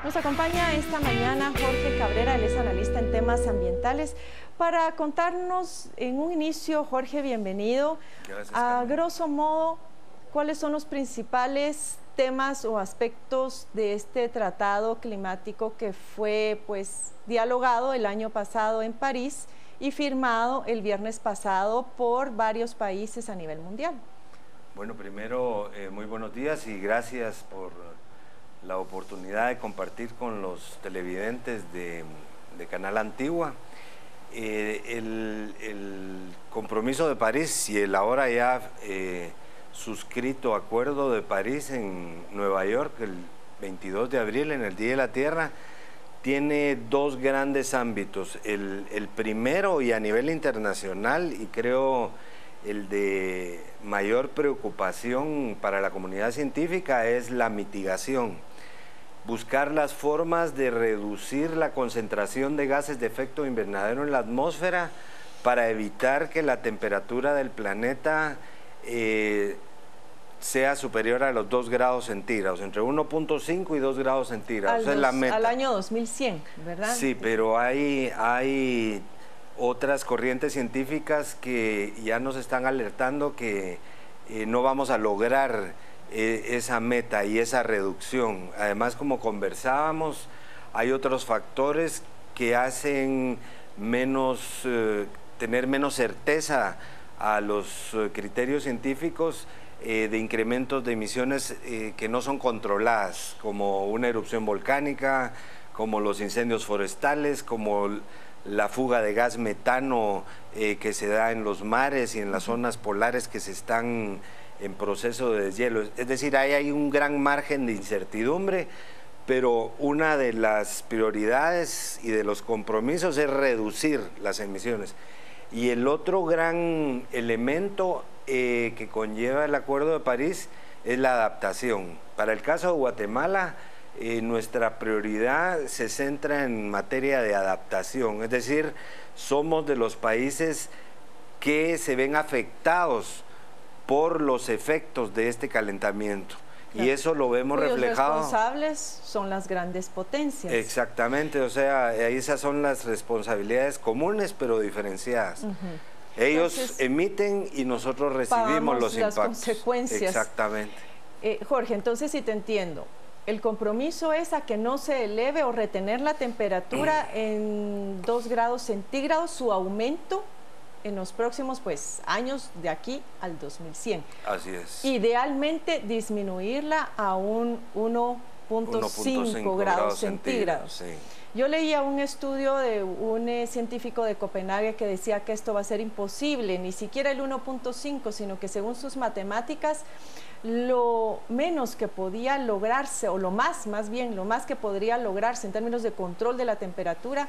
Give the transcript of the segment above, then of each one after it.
Nos acompaña esta mañana Jorge Cabrera, él es analista en temas ambientales, para contarnos en un inicio. Jorge, bienvenido. Gracias, A Carmen. grosso modo, ¿cuáles son los principales temas o aspectos de este tratado climático que fue dialogado el año pasado en París y firmado el viernes pasado por varios países a nivel mundial? Bueno, primero, muy buenos días y gracias por la oportunidad de compartir con los televidentes de Canal Antigua. El compromiso de París y el ahora ya suscrito Acuerdo de París en Nueva York el 22 de abril, en el Día de la Tierra, tiene dos grandes ámbitos. El primero, y a nivel internacional, y creo el de mayor preocupación para la comunidad científica, es la mitigación. Buscar las formas de reducir la concentración de gases de efecto invernadero en la atmósfera para evitar que la temperatura del planeta sea superior a los 2 grados centígrados, entre 1.5 y 2 grados centígrados. Esa es la meta. Al año 2100, ¿verdad? Sí, pero hay otras corrientes científicas que ya nos están alertando que no vamos a lograr esa meta y esa reducción. Además, como conversábamos, hay otros factores que hacen tener menos certeza a los criterios científicos de incrementos de emisiones que no son controladas, como una erupción volcánica, como los incendios forestales, como la fuga de gas metano que se da en los mares y en las zonas polares que se están en proceso de deshielo. Es decir, ahí hay un gran margen de incertidumbre, pero una de las prioridades y de los compromisos es reducir las emisiones. Y el otro gran elemento que conlleva el Acuerdo de París es la adaptación. Para el caso de Guatemala, nuestra prioridad se centra en materia de adaptación, es decir, somos de los países que se ven afectados por los efectos de este calentamiento. Claro. Y eso lo vemos reflejado. Los responsables son las grandes potencias. Exactamente, o sea, esas son las responsabilidades comunes pero diferenciadas. Ellos entonces, emiten y nosotros recibimos los impactos. Las consecuencias. Exactamente. Jorge, entonces, si te entiendo, el compromiso es a que no se eleve o retener la temperatura en 2 grados centígrados, su aumento en los próximos años de aquí al 2100. Así es. Idealmente disminuirla a un 1.5 grados centígrados. Sí. Yo leía un estudio de un científico de Copenhague que decía que esto va a ser imposible, ni siquiera el 1.5, sino que según sus matemáticas, lo menos que podía lograrse, o lo más que podría lograrse en términos de control de la temperatura,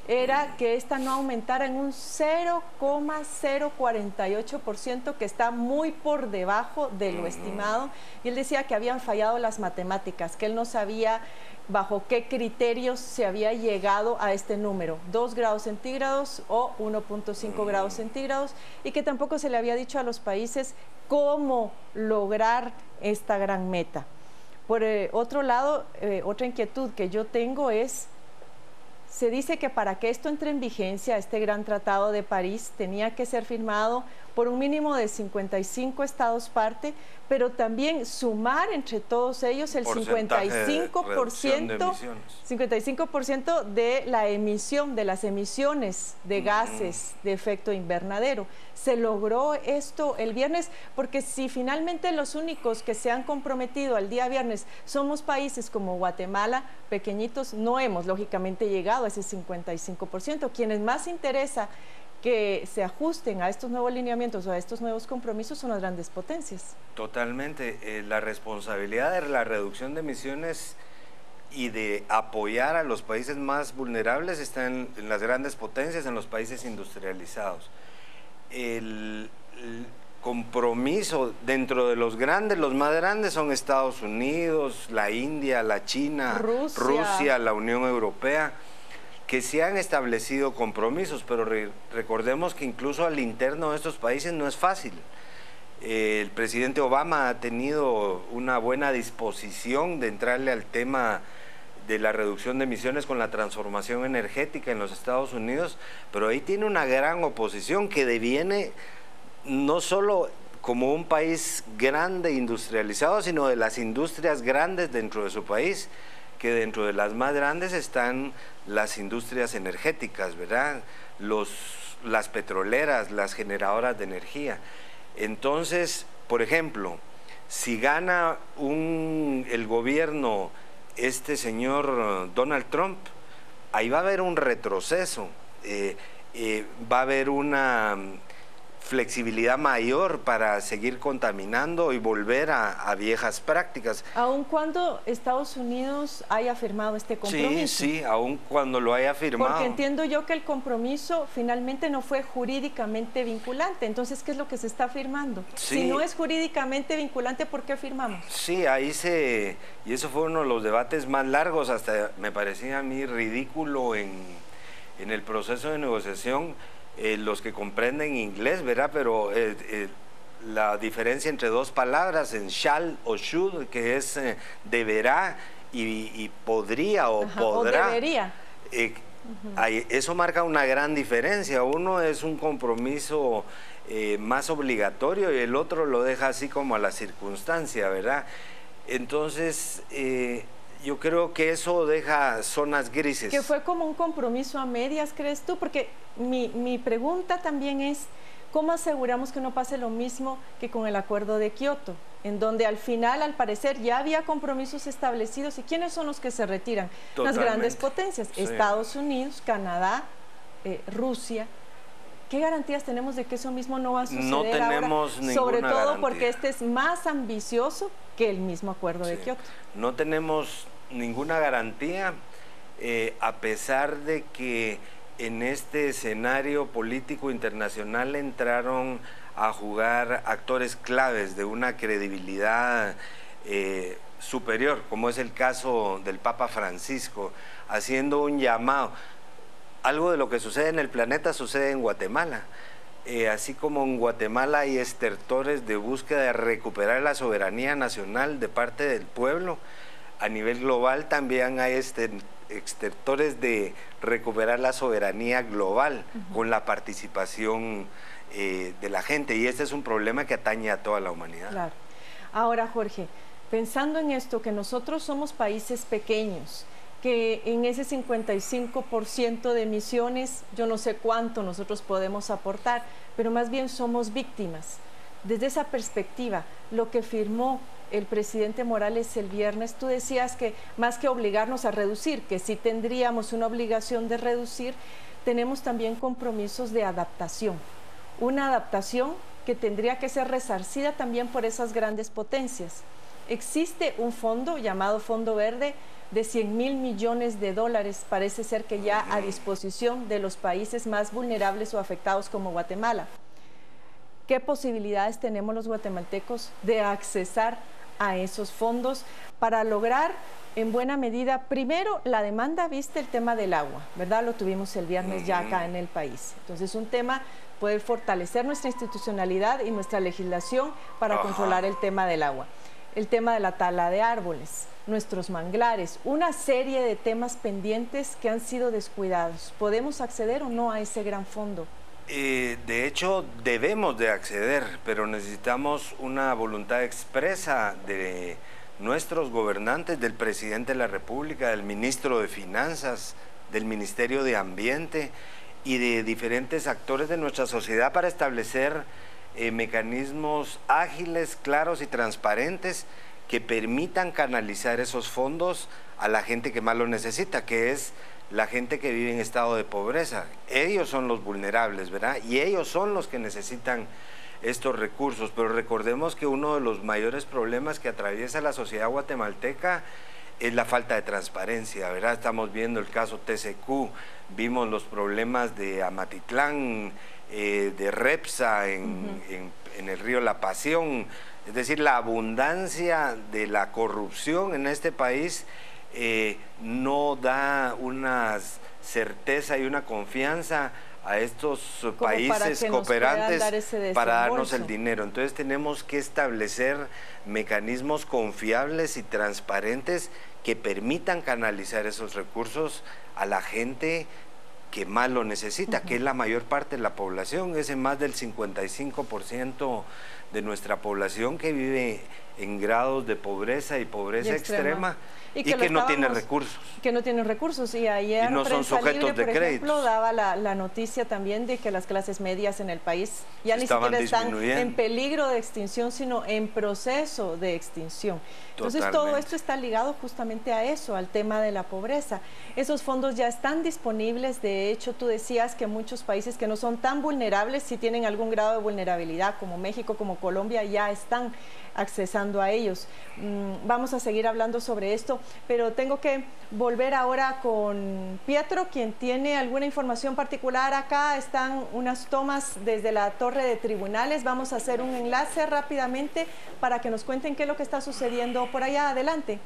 era que esta no aumentara en un 0,048%, que está muy por debajo de lo estimado. Y él decía que habían fallado las matemáticas, que él no sabía bajo qué criterios se había llegado a este número, 2 grados centígrados o 1.5 grados centígrados, y que tampoco se le había dicho a los países cómo lograr esta gran meta. Por otro lado, otra inquietud que yo tengo es, se dice que para que esto entre en vigencia, este gran tratado de París, tenía que ser firmado por un mínimo de 55 estados parte, pero también sumar entre todos ellos el 55% de la emisión, de las emisiones de gases de efecto invernadero. ¿Se logró esto el viernes? Porque si finalmente los únicos que se han comprometido al día viernes somos países como Guatemala, pequeñitos, no hemos lógicamente llegado a ese 55%. Quienes más interesa que se ajusten a estos nuevos lineamientos o a estos nuevos compromisos son las grandes potencias. Totalmente. La responsabilidad de la reducción de emisiones y de apoyar a los países más vulnerables está en las grandes potencias, en los países industrializados. El compromiso dentro de los grandes, los más grandes son Estados Unidos, la India, la China, Rusia, la Unión Europea, que se han establecido compromisos, pero recordemos que incluso al interno de estos países no es fácil. El presidente Obama ha tenido una buena disposición de entrarle al tema de la reducción de emisiones con la transformación energética en los Estados Unidos, pero ahí tiene una gran oposición que deviene no solo como un país grande industrializado, sino de las industrias grandes dentro de su país, que dentro de las más grandes están las industrias energéticas, ¿verdad? Las petroleras, las generadoras de energía. Entonces, por ejemplo, si gana el gobierno este señor Donald Trump, ahí va a haber un retroceso, va a haber una flexibilidad mayor para seguir contaminando y volver a viejas prácticas. Aun cuando Estados Unidos haya firmado este compromiso. Sí, aun cuando lo haya firmado. Porque entiendo yo que el compromiso finalmente no fue jurídicamente vinculante. Entonces, ¿qué es lo que se está firmando? Sí. Si no es jurídicamente vinculante, ¿por qué firmamos? Sí, y eso fue uno de los debates más largos, hasta me parecía a mí ridículo en el proceso de negociación. Los que comprenden inglés, ¿verdad? Pero la diferencia entre dos palabras, en shall o should, que es deberá y podría o podrá. O debería. Eso marca una gran diferencia. Uno es un compromiso más obligatorio y el otro lo deja así como a la circunstancia, ¿verdad? Entonces, yo creo que eso deja zonas grises. Que fue como un compromiso a medias, ¿crees tú? Porque mi pregunta también es, ¿cómo aseguramos que no pase lo mismo que con el Acuerdo de Kioto? En donde al final, al parecer, ya había compromisos establecidos. ¿Y quiénes son los que se retiran? Totalmente. Las grandes potencias, sí. Estados Unidos, Canadá, Rusia. ¿Qué garantías tenemos de que eso mismo no va a suceder? No tenemos ahora? ninguna Sobre todo garantía. porque este es más ambicioso que el mismo Acuerdo de Kioto. No tenemos ninguna garantía, a pesar de que en este escenario político internacional entraron a jugar actores claves de una credibilidad superior, como es el caso del Papa Francisco, haciendo un llamado. Algo de lo que sucede en el planeta sucede en Guatemala. Así como en Guatemala hay estertores de búsqueda de recuperar la soberanía nacional de parte del pueblo, a nivel global también hay estertores de recuperar la soberanía global con la participación de la gente, y este es un problema que atañe a toda la humanidad. Claro. Ahora, Jorge, pensando en esto, que nosotros somos países pequeños, que en ese 55% de emisiones, yo no sé cuánto nosotros podemos aportar, pero más bien somos víctimas. Desde esa perspectiva, lo que firmó el presidente Morales el viernes, tú decías que más que obligarnos a reducir, que sí tendríamos una obligación de reducir, tenemos también compromisos de adaptación. Una adaptación que tendría que ser resarcida también por esas grandes potencias. Existe un fondo llamado Fondo Verde de $100.000 millones, parece ser que ya a disposición de los países más vulnerables o afectados como Guatemala. ¿Qué posibilidades tenemos los guatemaltecos de accesar a esos fondos para lograr en buena medida, primero, la demanda? Viste el tema del agua, ¿verdad? Lo tuvimos el viernes ya acá en el país. Entonces, un tema, poder fortalecer nuestra institucionalidad y nuestra legislación para controlar el tema del agua. El tema de la tala de árboles, nuestros manglares, una serie de temas pendientes que han sido descuidados. ¿Podemos acceder o no a ese gran fondo? De hecho, debemos de acceder, pero necesitamos una voluntad expresa de nuestros gobernantes, del presidente de la República, del ministro de Finanzas, del Ministerio de Ambiente y de diferentes actores de nuestra sociedad para establecer mecanismos ágiles, claros y transparentes que permitan canalizar esos fondos a la gente que más lo necesita, que es la gente que vive en estado de pobreza. Ellos son los vulnerables, ¿verdad? Y ellos son los que necesitan estos recursos. Pero recordemos que uno de los mayores problemas que atraviesa la sociedad guatemalteca es la falta de transparencia, ¿verdad? Estamos viendo el caso TCQ, vimos los problemas de Amatitlán, de Repsa en el río La Pasión. Es decir, la abundancia de la corrupción en este país no da una certeza y una confianza a estos países cooperantes para darnos el dinero. Entonces tenemos que establecer mecanismos confiables y transparentes que permitan canalizar esos recursos a la gente que más lo necesita, que es la mayor parte de la población, es más del 55% de nuestra población que vive en grados de pobreza y pobreza extrema. Y que no tiene recursos. Que no tiene recursos. Y ayer no son sujetos de créditos. Por ejemplo, daba la noticia también de que las clases medias en el país ya ni siquiera están en peligro de extinción, sino en proceso de extinción. Entonces, todo esto está ligado justamente a eso, al tema de la pobreza. Esos fondos ya están disponibles. De hecho, tú decías que muchos países que no son tan vulnerables, si tienen algún grado de vulnerabilidad, como México, como Colombia, ya están accesando a ellos. Vamos a seguir hablando sobre esto, pero tengo que volver ahora con Pietro, quien tiene alguna información particular. Acá están unas tomas desde la torre de tribunales. Vamos a hacer un enlace rápidamente para que nos cuenten qué es lo que está sucediendo por allá. Adelante.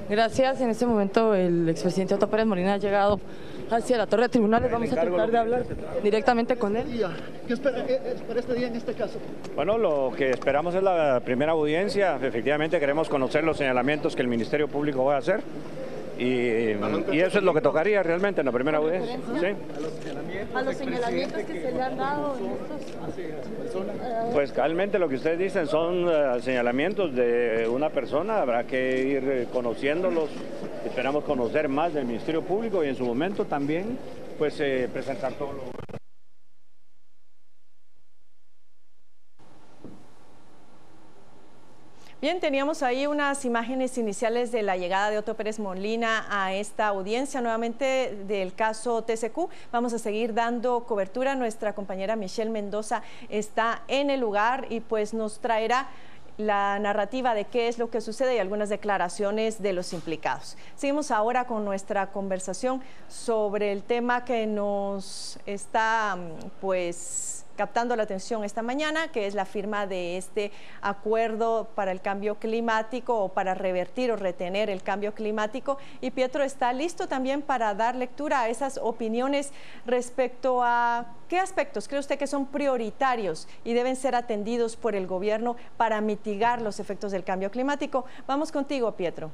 Gracias. En este momento el expresidente Otto Pérez Molina ha llegado hacia la torre de tribunales. Vamos a tratar de hablar directamente con él. ¿Qué espera este día en este caso? Bueno, lo que esperamos es la primera audiencia. Efectivamente queremos conocer los señalamientos que el Ministerio Público va a hacer y eso es lo que tocaría realmente en la primera audiencia. ¿Sí? A los señalamientos que se le han dado en estos... Pues realmente lo que ustedes dicen son señalamientos de una persona, habrá que ir conociéndolos. Esperamos conocer más del Ministerio Público y en su momento también pues presentar todo lo... Bien, teníamos ahí unas imágenes iniciales de la llegada de Otto Pérez Molina a esta audiencia nuevamente del caso TCQ. Vamos a seguir dando cobertura. Nuestra compañera Michelle Mendoza está en el lugar y pues nos traerá la narrativa de qué es lo que sucede y algunas declaraciones de los implicados. Seguimos ahora con nuestra conversación sobre el tema que nos está pues captando la atención esta mañana, que es la firma de este acuerdo para el cambio climático o para revertir o retener el cambio climático. Y Pietro está listo también para dar lectura a esas opiniones respecto a qué aspectos cree usted que son prioritarios y deben ser atendidos por el gobierno para mitigar los efectos del cambio climático. Vamos contigo, Pietro.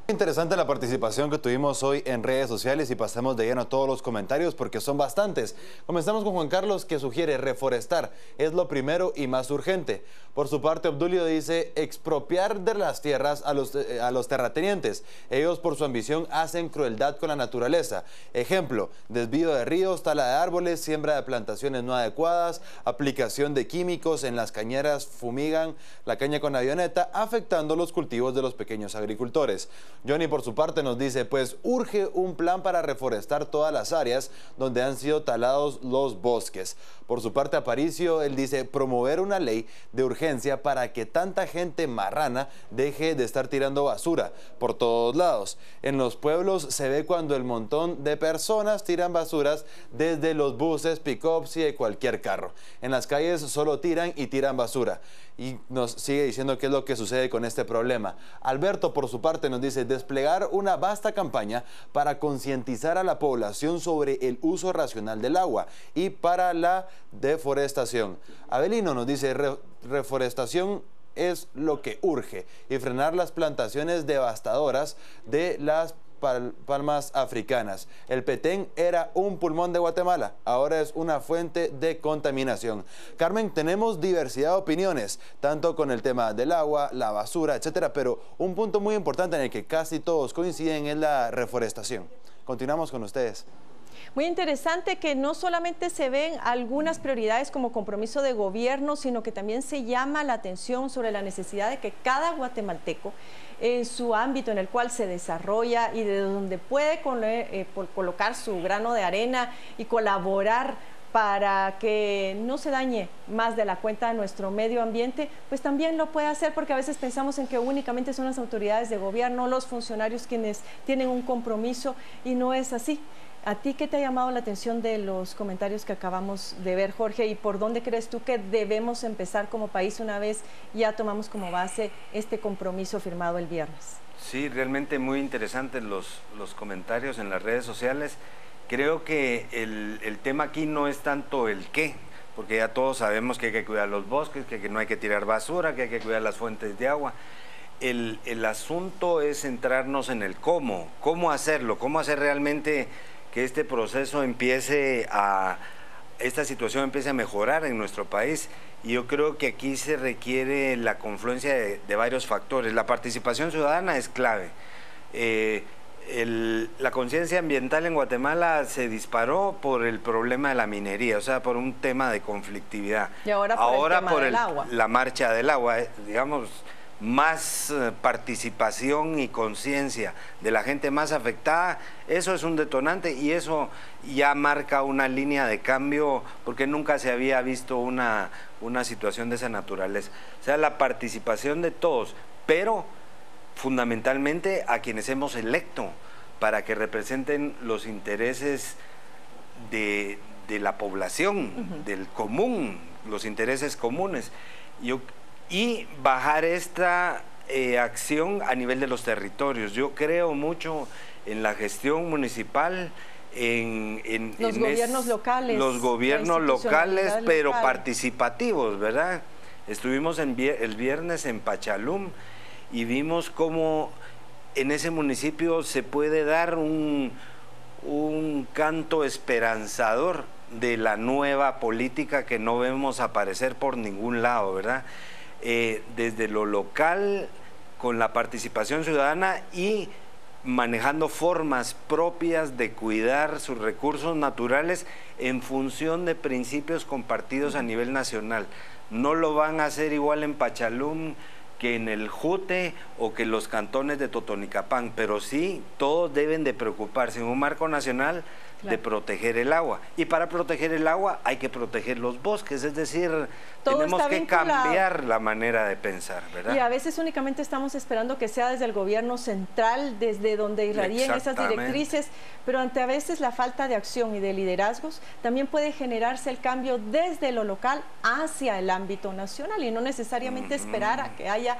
Interesante la participación que tuvimos hoy en redes sociales y pasamos de lleno a todos los comentarios porque son bastantes. Comenzamos con Juan Carlos, que sugiere reforestar es lo primero y más urgente. Por su parte, Obdulio dice expropiar de las tierras a los terratenientes. Ellos por su ambición hacen crueldad con la naturaleza. Ejemplo, desvío de ríos, tala de árboles, siembra de plantaciones no adecuadas, aplicación de químicos en las cañeras, fumigan la caña con avioneta, afectando los cultivos de los pequeños agricultores. Johnny por su parte nos dice, pues urge un plan para reforestar todas las áreas donde han sido talados los bosques. Por su parte Aparicio, él dice, promover una ley de urgencia para que tanta gente marrana deje de estar tirando basura por todos lados. En los pueblos se ve cuando el montón de personas tiran basuras desde los buses, pick-ups y de cualquier carro. En las calles solo tiran y tiran basura. Y nos sigue diciendo qué es lo que sucede con este problema. Alberto por su parte nos dice desplegar una vasta campaña para concientizar a la población sobre el uso racional del agua y para la deforestación. Abelino nos dice reforestación es lo que urge y frenar las plantaciones devastadoras de las palmas africanas. El Petén era un pulmón de Guatemala, ahora es una fuente de contaminación. Carmen, tenemos diversidad de opiniones, tanto con el tema del agua, la basura, etcétera, pero un punto muy importante en el que casi todos coinciden es la reforestación. Continuamos con ustedes. Muy interesante que no solamente se ven algunas prioridades como compromiso de gobierno, sino que también se llama la atención sobre la necesidad de que cada guatemalteco en su ámbito en el cual se desarrolla y de donde puede colocar su grano de arena y colaborar para que no se dañe más de la cuenta de nuestro medio ambiente, pues también lo puede hacer, porque a veces pensamos en que únicamente son las autoridades de gobierno, los funcionarios quienes tienen un compromiso, y no es así. ¿A ti qué te ha llamado la atención de los comentarios que acabamos de ver, Jorge? ¿Y por dónde crees tú que debemos empezar como país una vez ya tomamos como base este compromiso firmado el viernes? Sí, realmente muy interesantes los comentarios en las redes sociales. Creo que el tema aquí no es tanto el qué, porque ya todos sabemos que hay que cuidar los bosques, que no hay que tirar basura, que hay que cuidar las fuentes de agua. El asunto es centrarnos en el cómo hacerlo, cómo hacer realmente que este proceso esta situación empiece a mejorar en nuestro país. Y yo creo que aquí se requiere la confluencia de varios factores. La participación ciudadana es clave. La conciencia ambiental en Guatemala se disparó por el problema de la minería, o sea, por un tema de conflictividad. Y ahora por el agua. La marcha del agua, digamos, más participación y conciencia de la gente más afectada, eso es un detonante y eso ya marca una línea de cambio porque nunca se había visto una situación de esa naturaleza. O sea, la participación de todos, pero fundamentalmente a quienes hemos electo para que representen los intereses de la población, del común, los intereses comunes. Y bajar esta acción a nivel de los territorios. Yo creo mucho en la gestión municipal, en los gobiernos locales. Los gobiernos locales, pero participativos, ¿verdad? Estuvimos el viernes en Pachalum y vimos cómo en ese municipio se puede dar un canto esperanzador de la nueva política que no vemos aparecer por ningún lado, ¿verdad? Desde lo local, con la participación ciudadana y manejando formas propias de cuidar sus recursos naturales en función de principios compartidos a nivel nacional. No lo van a hacer igual en Pachalum que en el Jute o que los cantones de Totonicapán, pero sí todos deben de preocuparse en un marco nacional de proteger el agua. Y para proteger el agua hay que proteger los bosques, es decir, tenemos que cambiar la manera de pensar, ¿verdad? Y a veces únicamente estamos esperando que sea desde el gobierno central, desde donde irradien esas directrices, pero ante a veces la falta de acción y de liderazgos, también puede generarse el cambio desde lo local hacia el ámbito nacional y no necesariamente esperar a que haya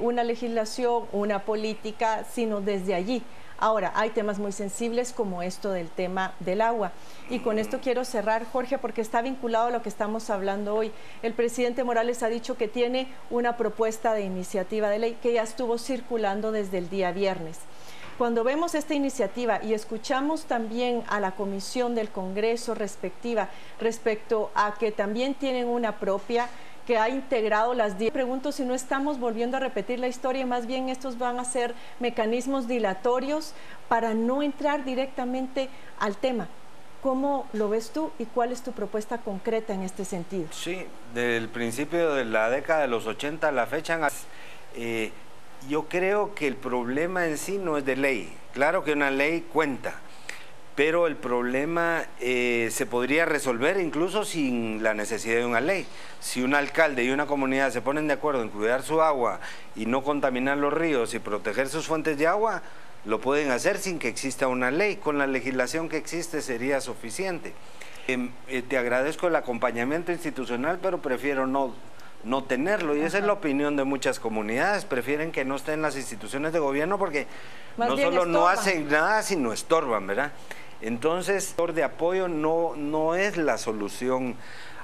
una legislación, una política, sino desde allí. Ahora, hay temas muy sensibles como esto del tema del agua. Y con esto quiero cerrar, Jorge, porque está vinculado a lo que estamos hablando hoy. El presidente Morales ha dicho que tiene una propuesta de iniciativa de ley que ya estuvo circulando desde el día viernes. Cuando vemos esta iniciativa y escuchamos también a la comisión del Congreso respectiva respecto a que también tienen una propia que ha integrado las 10. Pregunto si no estamos volviendo a repetir la historia, más bien estos van a ser mecanismos dilatorios para no entrar directamente al tema. ¿Cómo lo ves tú y cuál es tu propuesta concreta en este sentido? Sí, del principio de la década de los 80 a la fecha, yo creo que el problema en sí no es de ley. Claro que una ley cuenta, pero el problema se podría resolver incluso sin la necesidad de una ley. Si un alcalde y una comunidad se ponen de acuerdo en cuidar su agua y no contaminar los ríos y proteger sus fuentes de agua, lo pueden hacer sin que exista una ley. Con la legislación que existe sería suficiente. Te agradezco el acompañamiento institucional, pero prefiero no tenerlo, y esa es la opinión de muchas comunidades. Prefieren que no estén las instituciones de gobierno porque no solo no hacen nada, sino estorban, ¿verdad? Entonces, el de apoyo no es la solución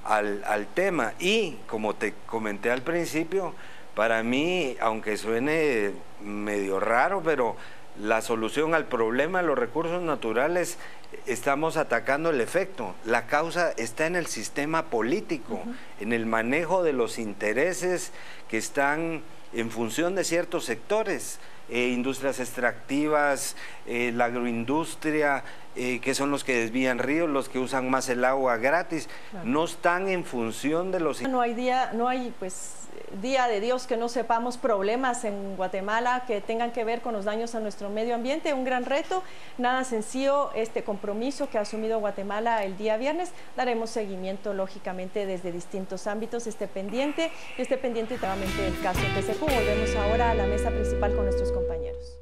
al tema. Y como te comenté al principio, para mí, aunque suene medio raro, pero la solución al problema de los recursos naturales, estamos atacando el efecto. La causa está en el sistema político, en el manejo de los intereses que están en función de ciertos sectores, industrias extractivas, la agroindustria, que son los que desvían ríos, los que usan más el agua gratis, no están en función de los... No hay día de Dios que no sepamos problemas en Guatemala que tengan que ver con los daños a nuestro medio ambiente. Un gran reto, nada sencillo este compromiso que ha asumido Guatemala el día viernes. Daremos seguimiento lógicamente desde distintos ámbitos, esté pendiente nuevamente del caso TCQ. Volvemos ahora a la mesa principal con nuestros compañeros.